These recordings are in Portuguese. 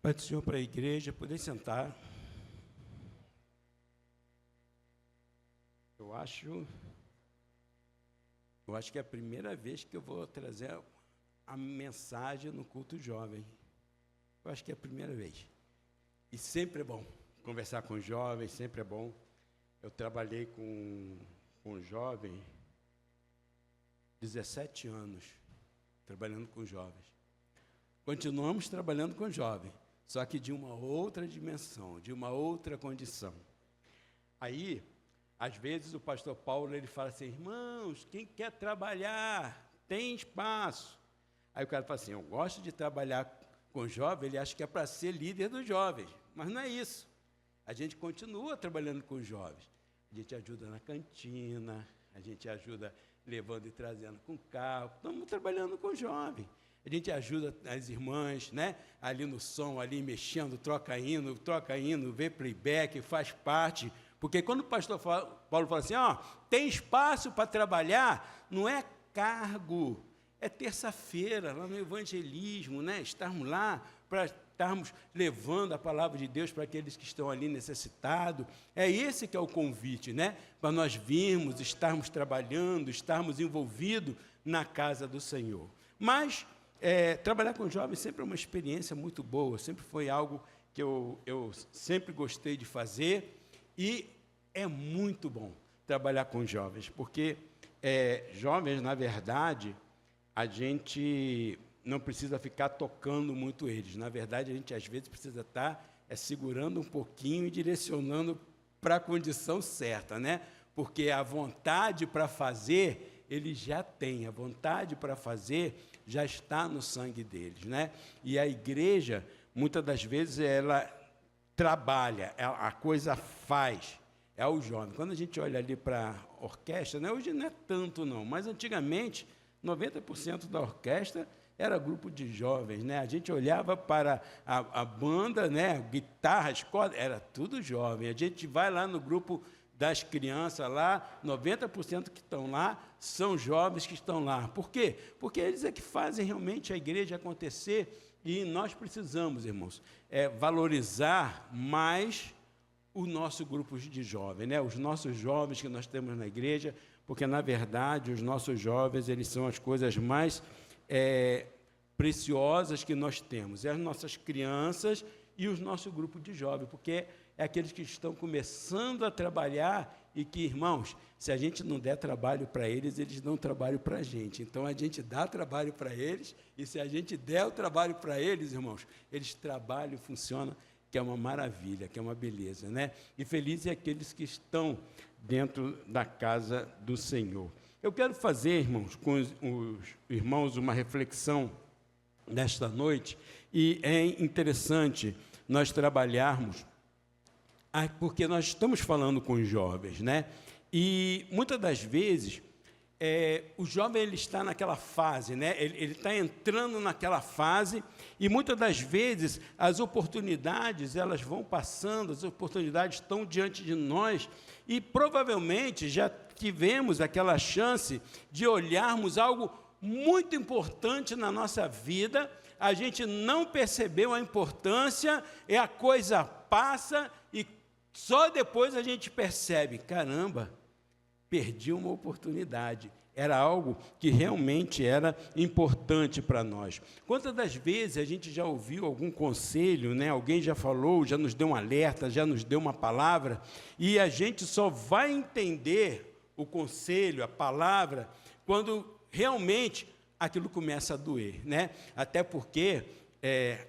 Pai do Senhor para a igreja, poder sentar. Eu acho que é a primeira vez que eu vou trazer a mensagem no culto jovem. Eu acho que é a primeira vez. E sempre é bom conversar com jovens, sempre é bom. Eu trabalhei com jovem 17 anos, trabalhando com jovens. Continuamos trabalhando com jovens, só que de uma outra dimensão, de uma outra condição. Aí, às vezes, o pastor Paulo, ele fala assim, irmãos, quem quer trabalhar, tem espaço. Aí o cara fala assim, eu gosto de trabalhar com jovem, ele acha que é para ser líder dos jovens, mas não é isso. A gente continua trabalhando com jovens. A gente ajuda na cantina, a gente ajuda levando e trazendo com carro, estamos trabalhando com jovem. A gente ajuda as irmãs, né? Ali no som, ali mexendo, troca hino, vê playback, faz parte. Porque quando o pastor Paulo fala assim, tem espaço para trabalhar, não é cargo, é terça-feira, lá no evangelismo, né? Estarmos lá para estarmos levando a palavra de Deus para aqueles que estão ali necessitados. É esse que é o convite, né? Para nós virmos, estarmos trabalhando, estarmos envolvidos na casa do Senhor. Mas trabalhar com jovens sempre é uma experiência muito boa, sempre foi algo que eu sempre gostei de fazer, e é muito bom trabalhar com jovens, porque jovens, na verdade, a gente não precisa ficar tocando muito eles. Na verdade, a gente, às vezes, precisa estar segurando um pouquinho e direcionando para a condição certa, né? Porque a vontade para fazer, eles já têm. A vontade para fazer já está no sangue deles, né? E a igreja, muitas das vezes, ela trabalha, a coisa faz, é o jovem. Quando a gente olha ali para a orquestra, né? Hoje não é tanto, não, mas antigamente, 90% da orquestra era grupo de jovens, né? A gente olhava para a banda, né? Guitarras, cordas, era tudo jovem. A gente vai lá no grupo das crianças lá, 90% que estão lá são jovens que estão lá. Por quê? Porque eles é que fazem realmente a igreja acontecer, e nós precisamos, irmãos, valorizar mais o nosso grupo de jovens, né? Os nossos jovens que nós temos na igreja, porque, na verdade, os nossos jovens, eles são as coisas mais preciosas que nós temos, as nossas crianças e o nosso grupo de jovens, porque é aqueles que estão começando a trabalhar e que, irmãos, se a gente não der trabalho para eles, eles dão trabalho para a gente. Então, a gente dá trabalho para eles, e se a gente der o trabalho para eles, irmãos, eles trabalham e funcionam, que é uma maravilha, que é uma beleza, né? E felizes é aqueles que estão dentro da casa do Senhor. Eu quero fazer, irmãos, com os irmãos uma reflexão nesta noite, e é interessante nós trabalharmos, porque nós estamos falando com os jovens, né? E muitas das vezes o jovem, ele está naquela fase, né? Ele está entrando naquela fase, e muitas das vezes as oportunidades, elas vão passando, as oportunidades estão diante de nós, e provavelmente já tivemos aquela chance de olharmos algo muito importante na nossa vida, a gente não percebeu a importância, e a coisa passa, e só depois a gente percebe, caramba, perdi uma oportunidade. Era algo que realmente era importante para nós. Quantas das vezes a gente já ouviu algum conselho, né? Alguém já falou, já nos deu um alerta, já nos deu uma palavra, e a gente só vai entender o conselho, a palavra, quando realmente aquilo começa a doer, né? Até porque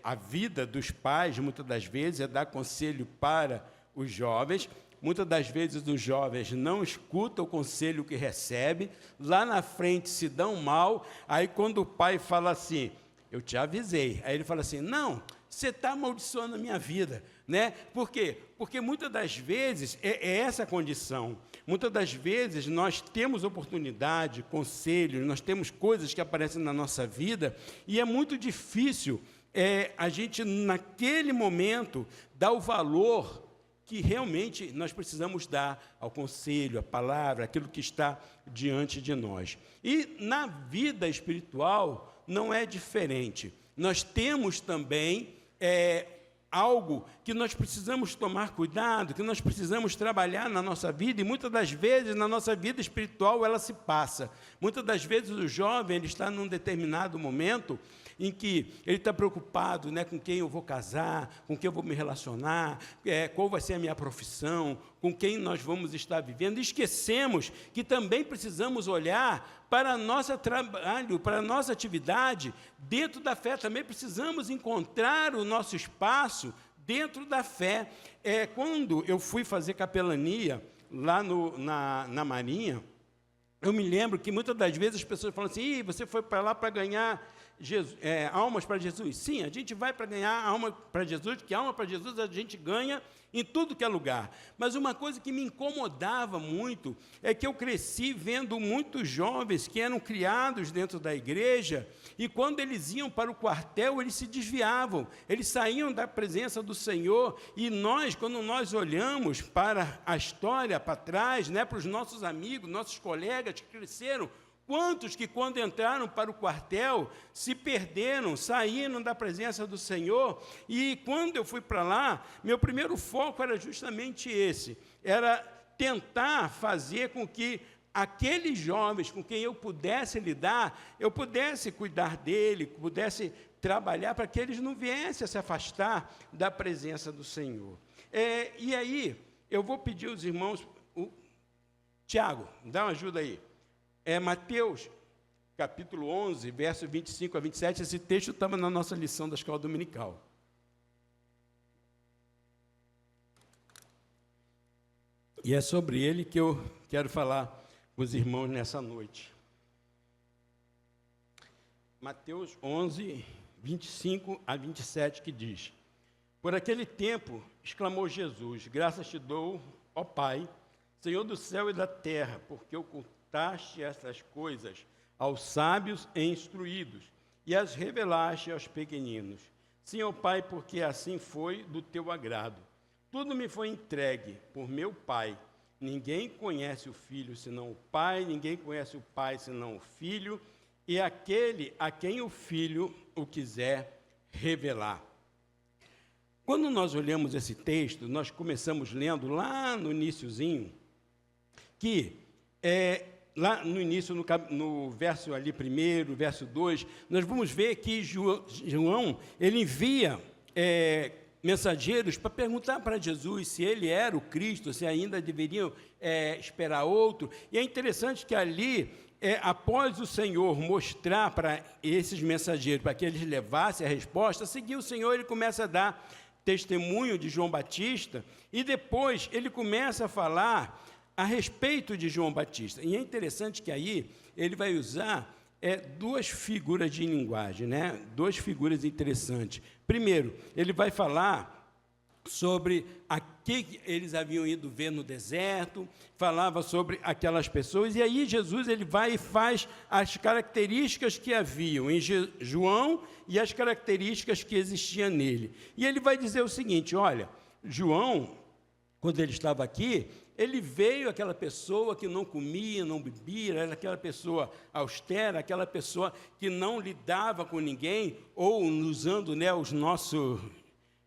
a vida dos pais, muitas das vezes, é dar conselho para os jovens. Muitas das vezes os jovens não escutam o conselho que recebem, lá na frente se dão mal, aí quando o pai fala assim, eu te avisei, aí ele fala assim, não, você está amaldiçoando a minha vida, né? Por quê? Porque muitas das vezes é essa a condição. Muitas das vezes nós temos oportunidade, conselhos, nós temos coisas que aparecem na nossa vida, e é muito difícil a gente, naquele momento, dar o valor que realmente nós precisamos dar ao conselho, à palavra, aquilo que está diante de nós. E na vida espiritual não é diferente. Nós temos também algo que nós precisamos tomar cuidado, que nós precisamos trabalhar na nossa vida, e muitas das vezes na nossa vida espiritual ela se passa. Muitas das vezes o jovem ele está num determinado momento em que ele está preocupado, né, com quem eu vou casar, com quem eu vou me relacionar, qual vai ser a minha profissão, com quem nós vamos estar vivendo. E esquecemos que também precisamos olhar para o nosso trabalho, para a nossa atividade dentro da fé. Também precisamos encontrar o nosso espaço dentro da fé. Quando eu fui fazer capelania lá na Marinha, eu me lembro que muitas das vezes as pessoas falam assim: você foi para lá para ganhar almas para Jesus. Sim, a gente vai para ganhar alma para Jesus, porque alma para Jesus a gente ganha em tudo que é lugar. Mas uma coisa que me incomodava muito é que eu cresci vendo muitos jovens que eram criados dentro da igreja, e quando eles iam para o quartel, eles se desviavam, eles saíam da presença do Senhor, e nós, quando nós olhamos para a história, para trás, né, para os nossos amigos, nossos colegas que cresceram, quantos que, quando entraram para o quartel, se perderam, saíram da presença do Senhor? E quando eu fui para lá, meu primeiro foco era justamente esse, era tentar fazer com que aqueles jovens com quem eu pudesse lidar, eu pudesse cuidar dele, pudesse trabalhar para que eles não viessem a se afastar da presença do Senhor. E aí, eu vou pedir aos irmãos, Tiago, dá uma ajuda aí. Mateus, capítulo 11, verso 25 a 27, esse texto estava na nossa lição da escola dominical. E é sobre ele que eu quero falar com os irmãos nessa noite. Mateus 11, 25 a 27, que diz: Por aquele tempo, exclamou Jesus, graças te dou, ó Pai, Senhor do céu e da terra, porque ocultaste essas coisas aos sábios e instruídos, e as revelaste aos pequeninos. Sim, ó Pai, porque assim foi do teu agrado. Tudo me foi entregue por meu Pai. Ninguém conhece o Filho senão o Pai, ninguém conhece o Pai senão o Filho, e aquele a quem o Filho o quiser revelar. Quando nós olhamos esse texto, nós começamos lendo lá no iniciozinho, que lá no início, no verso ali primeiro, verso 2, nós vamos ver que João, ele envia mensageiros para perguntar para Jesus se ele era o Cristo, se ainda deveriam esperar outro. E é interessante que ali, após o Senhor mostrar para esses mensageiros, para que eles levassem a resposta, a seguir o Senhor, ele começa a dar testemunho de João Batista, e depois ele começa a falar a respeito de João Batista. E é interessante que aí ele vai usar duas figuras de linguagem, né? Duas figuras interessantes. Primeiro, ele vai falar sobre a que eles haviam ido ver no deserto, falava sobre aquelas pessoas, e aí Jesus ele vai e faz as características que haviam em João e as características que existiam nele. E ele vai dizer o seguinte: olha, João, quando ele estava aqui, ele veio aquela pessoa que não comia, não bebia, era aquela pessoa austera, aquela pessoa que não lidava com ninguém, ou usando, né, os nossos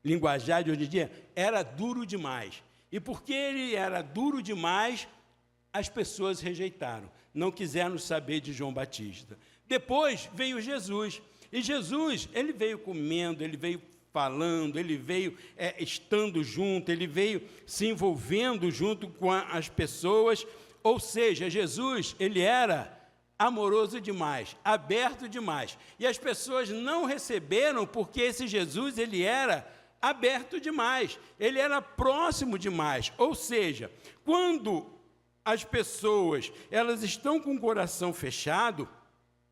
linguajar de hoje em dia, era duro demais. E porque ele era duro demais, as pessoas rejeitaram, não quiseram saber de João Batista. Depois veio Jesus, e Jesus, ele veio comendo, ele veio falando, ele veio estando junto, ele veio se envolvendo junto com as pessoas, ou seja, Jesus, ele era amoroso demais, aberto demais, e as pessoas não receberam porque esse Jesus, ele era aberto demais, ele era próximo demais, ou seja, quando as pessoas, elas estão com o coração fechado,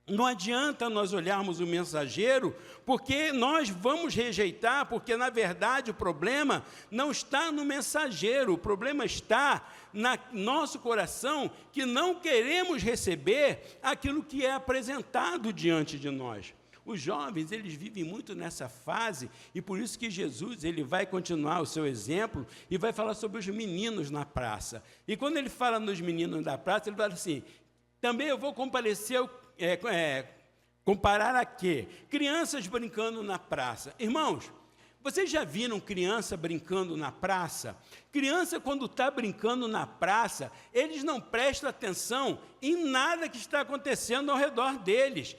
não adianta nós olharmos o mensageiro, porque nós vamos rejeitar, porque, na verdade, o problema não está no mensageiro, o problema está no nosso coração, que não queremos receber aquilo que é apresentado diante de nós. Os jovens, eles vivem muito nessa fase, e por isso que Jesus, ele vai continuar o seu exemplo, e vai falar sobre os meninos na praça. E quando ele fala nos meninos da praça, ele fala assim: também eu vou comparecer comparar a quê? Crianças brincando na praça. Irmãos, Vocês já viram criança brincando na praça? Criança, quando está brincando na praça, eles não prestam atenção em nada que está acontecendo ao redor deles.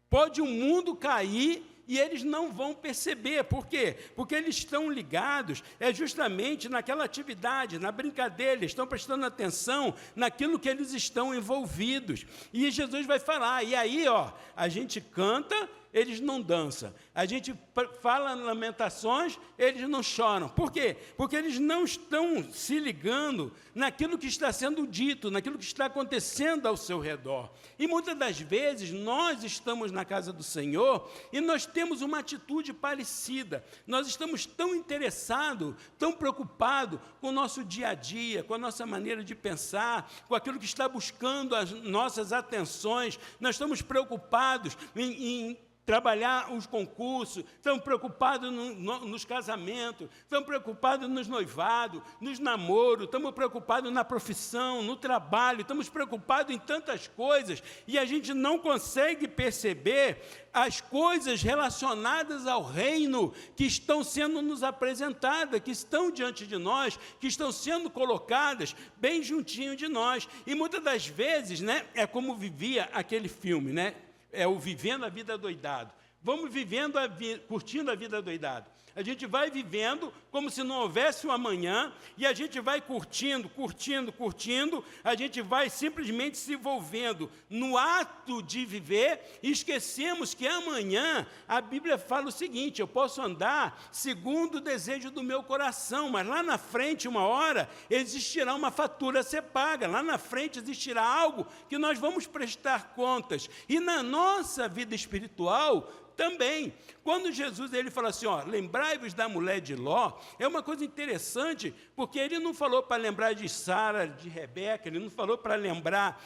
Pode o mundo cair e eles não vão perceber. Por quê? Porque eles estão ligados, justamente naquela atividade, na brincadeira, eles estão prestando atenção naquilo que eles estão envolvidos. E Jesus vai falar, e aí, a gente canta, eles não dançam. A gente fala lamentações, eles não choram. Por quê? Porque eles não estão se ligando naquilo que está sendo dito, naquilo que está acontecendo ao seu redor. E muitas das vezes nós estamos na casa do Senhor e nós temos uma atitude parecida. Nós estamos tão interessados, tão preocupados com o nosso dia a dia, com a nossa maneira de pensar, com aquilo que está buscando as nossas atenções. Nós estamos preocupados em trabalhar os concursos, estamos preocupados nos casamentos, estamos preocupados nos noivados, nos namoros, estamos preocupados na profissão, no trabalho, estamos preocupados em tantas coisas, e a gente não consegue perceber as coisas relacionadas ao reino que estão sendo nos apresentadas, que estão diante de nós, que estão sendo colocadas bem juntinho de nós. E muitas das vezes, é como vivia aquele filme, é o Vivendo a Vida Doidado. Vamos vivendo, curtindo a vida doidado. A gente vai vivendo como se não houvesse um amanhã, e a gente vai curtindo, a gente vai simplesmente se envolvendo no ato de viver, e esquecemos que amanhã, a Bíblia fala o seguinte, eu posso andar segundo o desejo do meu coração, mas lá na frente, uma hora, existirá uma fatura a ser paga, lá na frente existirá algo que nós vamos prestar contas, e na nossa vida espiritual, também, quando Jesus ele fala assim, lembrai-vos da mulher de Ló, é uma coisa interessante, porque ele não falou para lembrar de Sara, de Rebeca, ele não falou para lembrar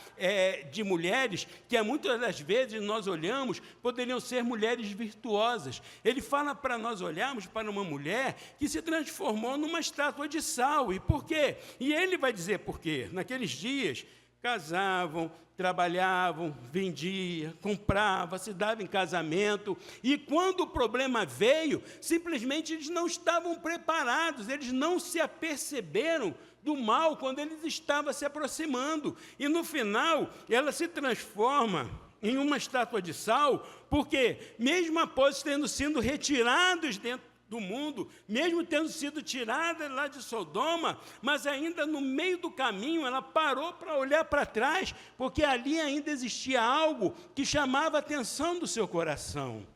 de mulheres que muitas das vezes nós olhamos, poderiam ser mulheres virtuosas. Ele fala para nós olharmos para uma mulher que se transformou numa estátua de sal. E por quê? E ele vai dizer por quê. Naqueles dias, casavam, trabalhavam, vendiam, compravam, se davam em casamento, e quando o problema veio, simplesmente eles não estavam preparados, eles não se aperceberam do mal quando eles estavam se aproximando, e no final ela se transforma em uma estátua de sal, porque mesmo após tendo sido retirados dentro do mundo, mesmo tendo sido tirada lá de Sodoma, mas ainda no meio do caminho ela parou para olhar para trás, porque ali ainda existia algo que chamava a atenção do seu coração.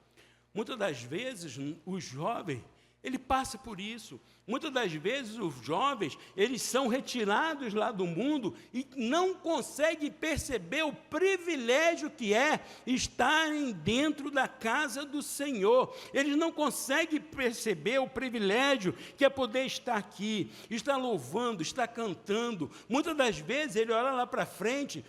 Muitas das vezes o jovem, ele passa por isso. Muitas das vezes os jovens, eles são retirados lá do mundo e não conseguem perceber o privilégio que é estarem dentro da casa do Senhor. Eles não conseguem perceber o privilégio que é poder estar aqui, estar louvando, estar cantando. Muitas das vezes ele olha lá para frente.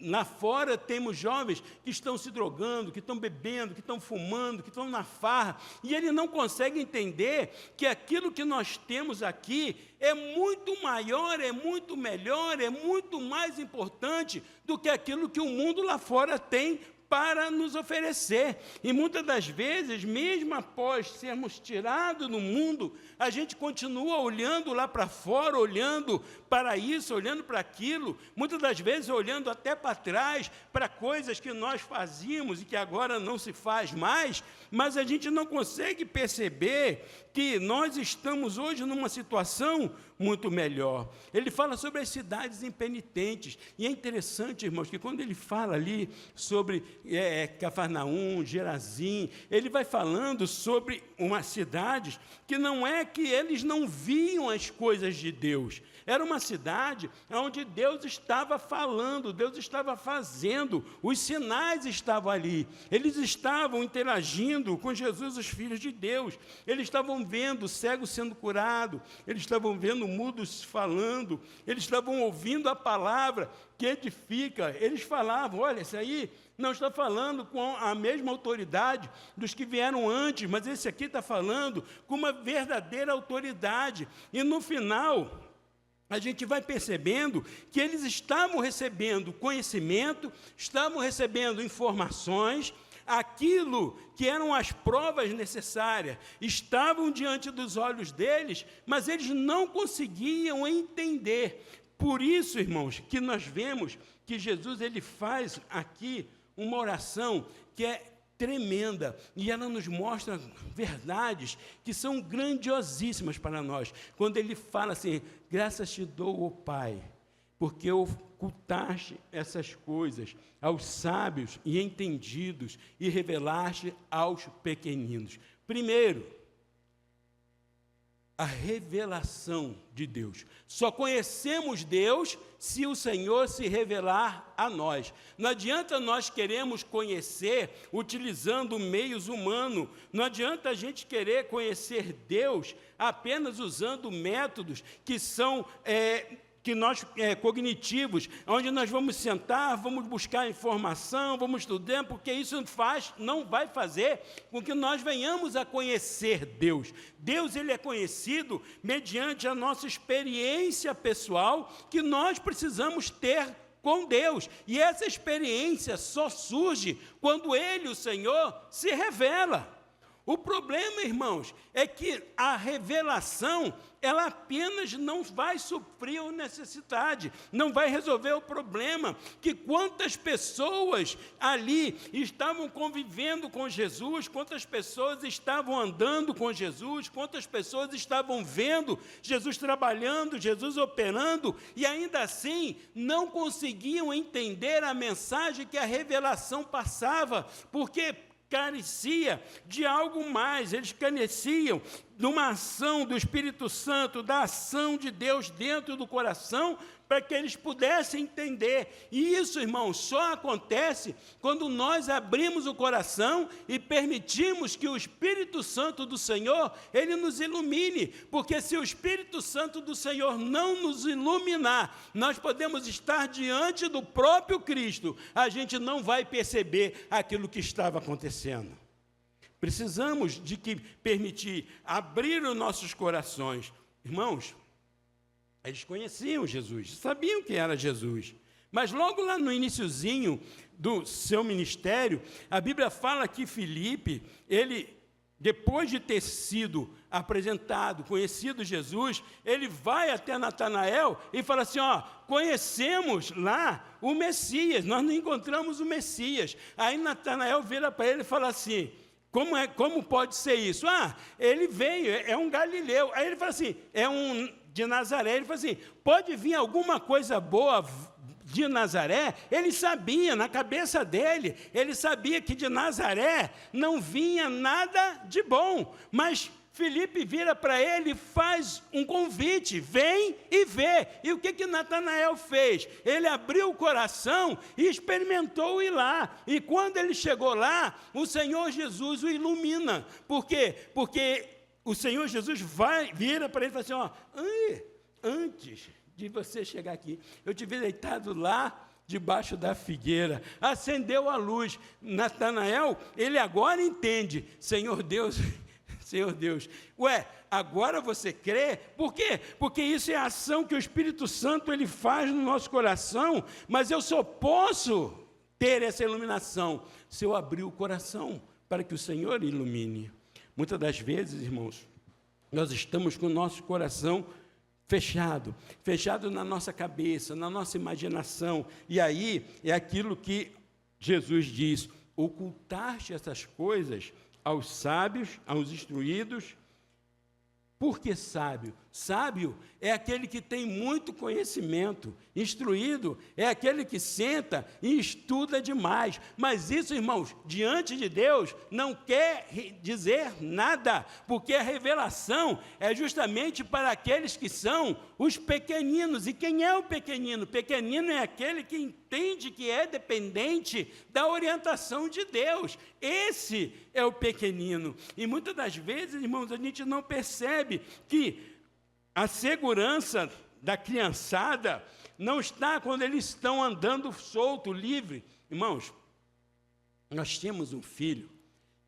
Lá fora temos jovens que estão se drogando, que estão bebendo, que estão fumando, que estão na farra, e ele não consegue entender que aquilo que nós temos aqui é muito maior, é muito melhor, é muito mais importante do que aquilo que o mundo lá fora tem para nos oferecer. E muitas das vezes, mesmo após sermos tirados do mundo, a gente continua olhando lá para fora, olhando para isso, olhando para aquilo, muitas das vezes olhando até para trás, para coisas que nós fazíamos e que agora não se faz mais, mas a gente não consegue perceber que nós estamos hoje numa situação muito melhor. Ele fala sobre as cidades impenitentes, e é interessante, irmãos, que quando ele fala ali sobre Cafarnaum, Gerazim, ele vai falando sobre umas cidades que não é que eles não viam as coisas de Deus, era uma cidade onde Deus estava falando, Deus estava fazendo, os sinais estavam ali, eles estavam interagindo com Jesus, os filhos de Deus, eles estavam vendo cegos sendo curados, eles estavam vendo mudos falando, eles estavam ouvindo a palavra que edifica, eles falavam, olha, isso aí não está falando com a mesma autoridade dos que vieram antes, mas esse aqui está falando com uma verdadeira autoridade, e no final a gente vai percebendo que eles estavam recebendo conhecimento, estavam recebendo informações, aquilo que eram as provas necessárias, estavam diante dos olhos deles, mas eles não conseguiam entender. Por isso, irmãos, que nós vemos que Jesus ele faz aqui uma oração que é tremenda, e ela nos mostra verdades que são grandiosíssimas para nós. Quando ele fala assim: graças te dou, ó Pai, porque ocultaste essas coisas aos sábios e entendidos e revelaste aos pequeninos. Primeiro, a revelação de Deus. Só conhecemos Deus se o Senhor se revelar a nós. Não adianta nós queremos conhecer utilizando meios humanos. Não adianta a gente querer conhecer Deus apenas usando métodos que são cognitivos, onde nós vamos sentar, vamos buscar informação, vamos estudar, porque isso não vai fazer com que nós venhamos a conhecer Deus. Deus ele é conhecido mediante a nossa experiência pessoal que nós precisamos ter com Deus. E essa experiência só surge quando Ele, o Senhor, se revela. O problema, irmãos, é que a revelação, ela apenas não vai suprir a necessidade, não vai resolver o problema, que quantas pessoas ali estavam convivendo com Jesus, quantas pessoas estavam andando com Jesus, quantas pessoas estavam vendo Jesus trabalhando, Jesus operando, e ainda assim não conseguiam entender a mensagem que a revelação passava, porque carecia de algo mais, eles careciam de uma ação do Espírito Santo, da ação de Deus dentro do coração, para que eles pudessem entender. E isso, irmãos, só acontece quando nós abrimos o coração e permitimos que o Espírito Santo do Senhor, ele nos ilumine, porque se o Espírito Santo do Senhor não nos iluminar, nós podemos estar diante do próprio Cristo, a gente não vai perceber aquilo que estava acontecendo. Precisamos de que permitir abrir os nossos corações. Irmãos, eles conheciam Jesus, sabiam que era Jesus. Mas logo lá no iniciozinho do seu ministério, a Bíblia fala que Filipe, ele, depois de ter sido apresentado, conhecido Jesus, ele vai até Natanael e fala assim: ó, conhecemos lá o Messias, nós não encontramos o Messias. Aí Natanael vira para ele e fala assim: como pode ser isso? Ah, ele veio, é um galileu. Aí ele fala assim, é um de Nazaré. Ele fala assim, pode vir alguma coisa boa de Nazaré? Ele sabia, na cabeça dele, ele sabia que de Nazaré não vinha nada de bom. Mas Filipe vira para ele e faz um convite, vem e vê. E o que Natanael fez? Ele abriu o coração e experimentou ir lá. E quando ele chegou lá, o Senhor Jesus o ilumina. Por quê? Porque o Senhor Jesus vira para ele e fala assim, ó, antes de você chegar aqui, eu te vi deitado lá debaixo da figueira, acendeu a luz. Natanael, ele agora entende, Senhor Deus, agora você crê? Por quê? Porque isso é a ação que o Espírito Santo ele faz no nosso coração, mas eu só posso ter essa iluminação se eu abrir o coração para que o Senhor ilumine. Muitas das vezes, irmãos, nós estamos com o nosso coração fechado na nossa cabeça, na nossa imaginação, e aí é aquilo que Jesus diz, ocultaste essas coisas aos sábios, aos instruídos. Por que sábio? Sábio é aquele que tem muito conhecimento. Instruído é aquele que senta e estuda demais. Mas isso, irmãos, diante de Deus, não quer dizer nada, porque a revelação é justamente para aqueles que são os pequeninos. E quem é o pequenino? Pequenino é aquele que entende que é dependente da orientação de Deus. Esse é o pequenino. E muitas das vezes, irmãos, a gente não percebe que a segurança da criançada não está quando eles estão andando solto, livre. Irmãos, nós tínhamos um filho,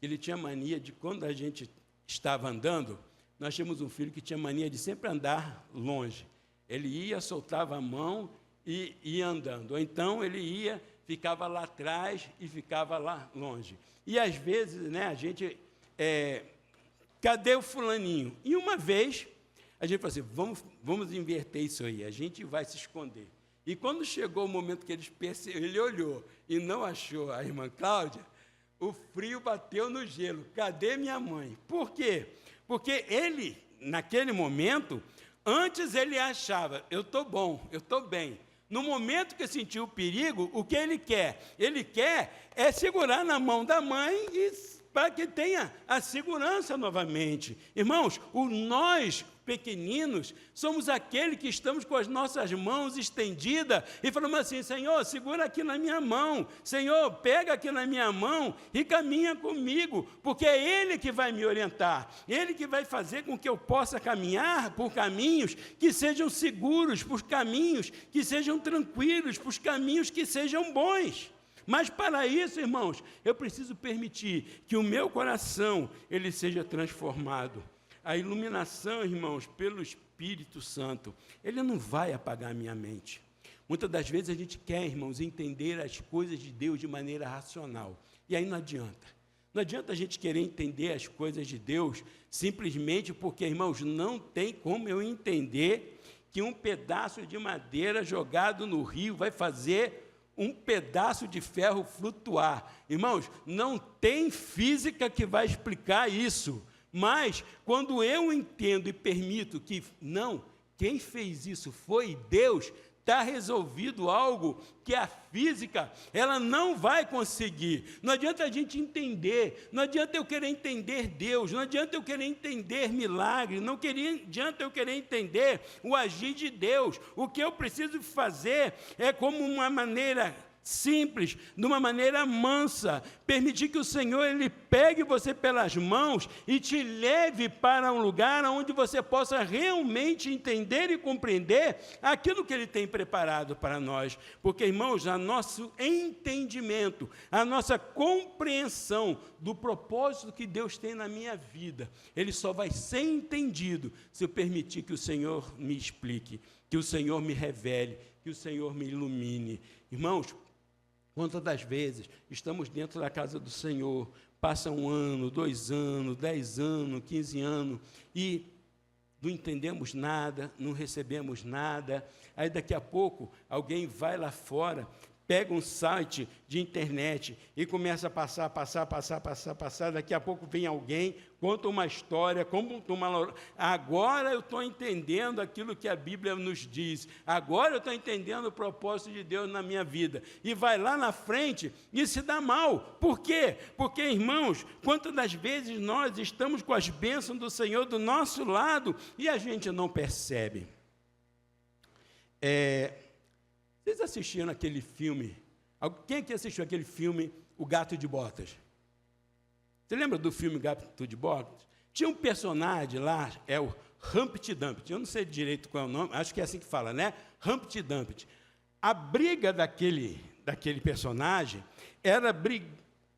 ele tinha mania de, quando a gente estava andando, nós tínhamos um filho que tinha mania de sempre andar longe. Ele ia, soltava a mão e ia andando. Ou então ele ia, ficava lá atrás e ficava lá longe. E às vezes, né, a gente, cadê o fulaninho? E uma vez, a gente falou assim, vamos inverter isso aí, a gente vai se esconder. E quando chegou o momento que ele olhou e não achou a irmã Cláudia, o frio bateu no gelo. Cadê minha mãe? Por quê? Porque ele, naquele momento, antes ele achava, eu estou bom, eu estou bem. No momento que sentiu o perigo, o que ele quer? Ele quer é segurar na mão da mãe para que tenha a segurança novamente. Irmãos, nós pequeninos somos aqueles que estamos com as nossas mãos estendidas e falamos assim, Senhor, segura aqui na minha mão, Senhor, pega aqui na minha mão e caminha comigo, porque é Ele que vai me orientar, Ele que vai fazer com que eu possa caminhar por caminhos que sejam seguros, por caminhos que sejam tranquilos, por caminhos que sejam bons. Mas para isso, irmãos, eu preciso permitir que o meu coração ele seja transformado. A iluminação, irmãos, pelo Espírito Santo, ele não vai apagar a minha mente. Muitas das vezes a gente quer, irmãos, entender as coisas de Deus de maneira racional. E aí não adianta. Não adianta a gente querer entender as coisas de Deus simplesmente porque, irmãos, não tem como eu entender que um pedaço de madeira jogado no rio vai fazer um pedaço de ferro flutuar. Irmãos, não tem física que vai explicar isso. Mas, quando eu entendo e permito que, não, quem fez isso foi Deus, está resolvido algo que a física, ela não vai conseguir. Não adianta a gente entender, não adianta eu querer entender Deus, não adianta eu querer entender milagre, não adianta eu querer entender o agir de Deus. O que eu preciso fazer é como uma maneira simples, de uma maneira mansa, permitir que o Senhor ele pegue você pelas mãos e te leve para um lugar onde você possa realmente entender e compreender aquilo que Ele tem preparado para nós, porque, irmãos, o nosso entendimento, a nossa compreensão do propósito que Deus tem na minha vida, ele só vai ser entendido se eu permitir que o Senhor me explique, que o Senhor me revele, que o Senhor me ilumine. Irmãos, quantas das vezes estamos dentro da casa do Senhor, passa 1 ano, 2 anos, 10 anos, 15 anos, e não entendemos nada, não recebemos nada, aí daqui a pouco alguém vai lá fora, pega um site de internet e começa a passar, daqui a pouco vem alguém, conta uma história, agora eu estou entendendo aquilo que a Bíblia nos diz, agora eu estou entendendo o propósito de Deus na minha vida, e vai lá na frente e se dá mal. Por quê? Porque, irmãos, quantas das vezes nós estamos com as bênçãos do Senhor do nosso lado e a gente não percebe? Vocês assistiram aquele filme? Quem aqui assistiu aquele filme, O Gato de Botas? Você lembra do filme Gato de Botas? Tinha um personagem lá, é o Humpty Dumpty. Eu não sei direito qual é o nome, acho que é assim que fala, né? Humpty Dumpty. A briga daquele personagem era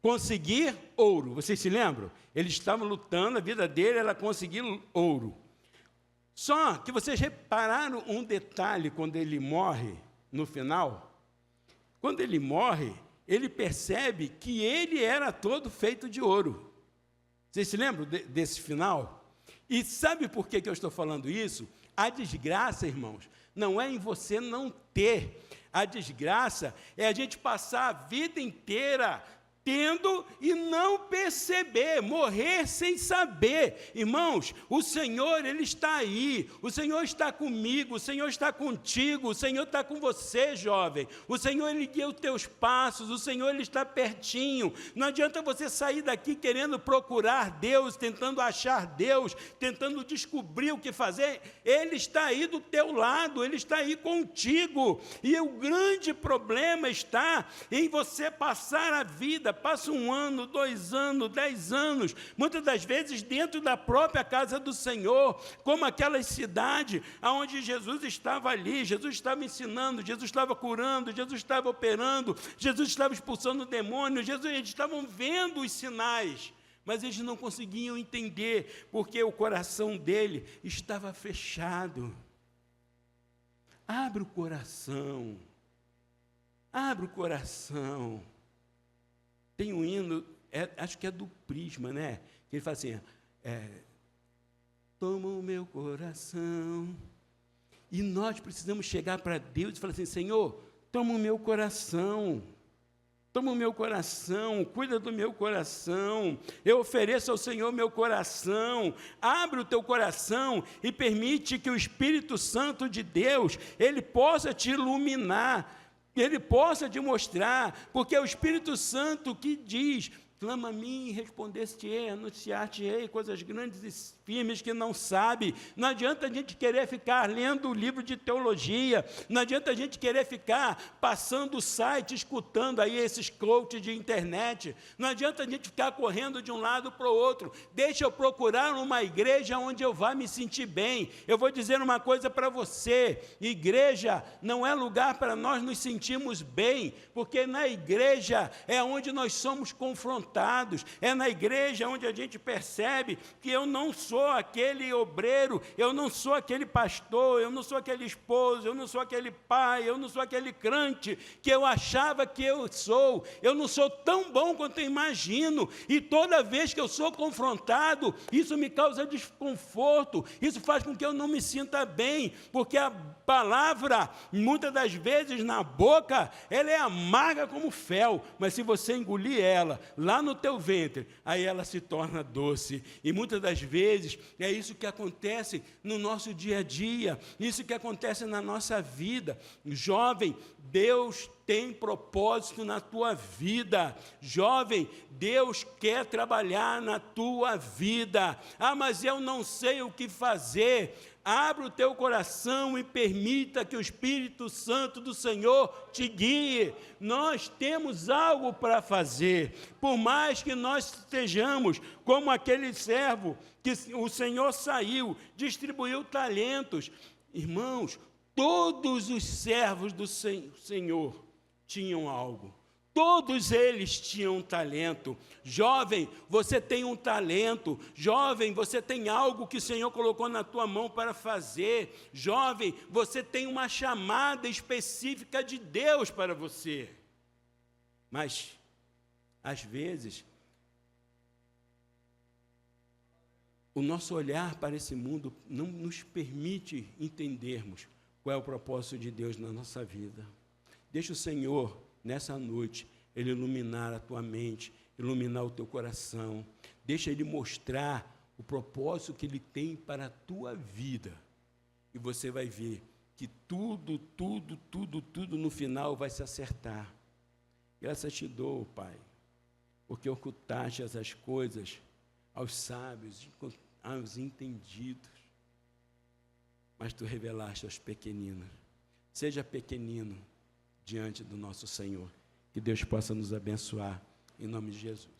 conseguir ouro. Vocês se lembram? Eles estavam lutando, a vida dele era conseguir ouro. Só que vocês repararam um detalhe quando ele morre, no final? Quando ele morre, ele percebe que ele era todo feito de ouro. Vocês se lembram desse final? E sabe por que eu estou falando isso? A desgraça, irmãos, não é em você não ter. A desgraça é a gente passar a vida inteira tendo e não perceber, morrer sem saber. Irmãos, o Senhor, Ele está aí, o Senhor está comigo, o Senhor está contigo, o Senhor está com você, jovem, o Senhor, Ele guia os teus passos, o Senhor, Ele está pertinho. Não adianta você sair daqui querendo procurar Deus, tentando achar Deus, tentando descobrir o que fazer. Ele está aí do teu lado, Ele está aí contigo, e o grande problema está em você passar a vida, passa 1 ano, 2 anos, 10 anos, muitas das vezes dentro da própria casa do Senhor, como aquela cidade onde Jesus estava ali, Jesus estava ensinando, Jesus estava curando, Jesus estava operando, Jesus estava expulsando demônios, eles estavam vendo os sinais, mas eles não conseguiam entender, porque o coração dele estava fechado. Abre o coração. Abre o coração. Tem um hino, acho que é do Prisma, né? Que ele fala assim, toma o meu coração. E nós precisamos chegar para Deus e falar assim, Senhor, toma o meu coração. Toma o meu coração, cuida do meu coração, eu ofereço ao Senhor meu coração, abre o teu coração e permite que o Espírito Santo de Deus, ele possa te iluminar, ele possa te mostrar, porque é o Espírito Santo que diz, clama a mim e responder-te-ei, anunciar-te-ei coisas grandes e firmes que não sabe. Não adianta a gente querer ficar lendo o livro de teologia, não adianta a gente querer ficar passando o site, escutando aí esses coaches de internet, não adianta a gente ficar correndo de um lado para o outro. Deixa eu procurar uma igreja onde eu vá me sentir bem. Eu vou dizer uma coisa para você, igreja não é lugar para nós nos sentirmos bem, porque na igreja é onde nós somos confrontados, é na igreja onde a gente percebe que eu não sou aquele obreiro, eu não sou aquele pastor, eu não sou aquele esposo, eu não sou aquele pai, eu não sou aquele crente que eu achava que eu não sou tão bom quanto eu imagino, e toda vez que eu sou confrontado, isso me causa desconforto, isso faz com que eu não me sinta bem, porque a palavra, muitas das vezes na boca, ela é amarga como fel, mas se você engolir ela, lá no teu ventre, aí ela se torna doce, e muitas das vezes, é isso que acontece no nosso dia a dia, isso que acontece na nossa vida. Jovem, Deus tem propósito na tua vida. Jovem, Deus quer trabalhar na tua vida. Ah, mas eu não sei o que fazer. Abre o teu coração e permita que o Espírito Santo do Senhor te guie. Nós temos algo para fazer. Por mais que nós estejamos como aquele servo que o Senhor saiu, distribuiu talentos. Irmãos, todos os servos do Senhor tinham algo. Todos eles tinham talento. Jovem, você tem um talento. Jovem, você tem algo que o Senhor colocou na tua mão para fazer. Jovem, você tem uma chamada específica de Deus para você. Mas, às vezes, o nosso olhar para esse mundo não nos permite entendermos qual é o propósito de Deus na nossa vida. Deixa o Senhor, nessa noite, Ele iluminar a tua mente, iluminar o teu coração. Deixa Ele mostrar o propósito que Ele tem para a tua vida. E você vai ver que tudo no final vai se acertar. Graças te dou, Pai, porque ocultaste essas coisas aos sábios, aos entendidos, mas Tu revelaste aos pequeninos. Seja pequenino diante do nosso Senhor. Que Deus possa nos abençoar, em nome de Jesus.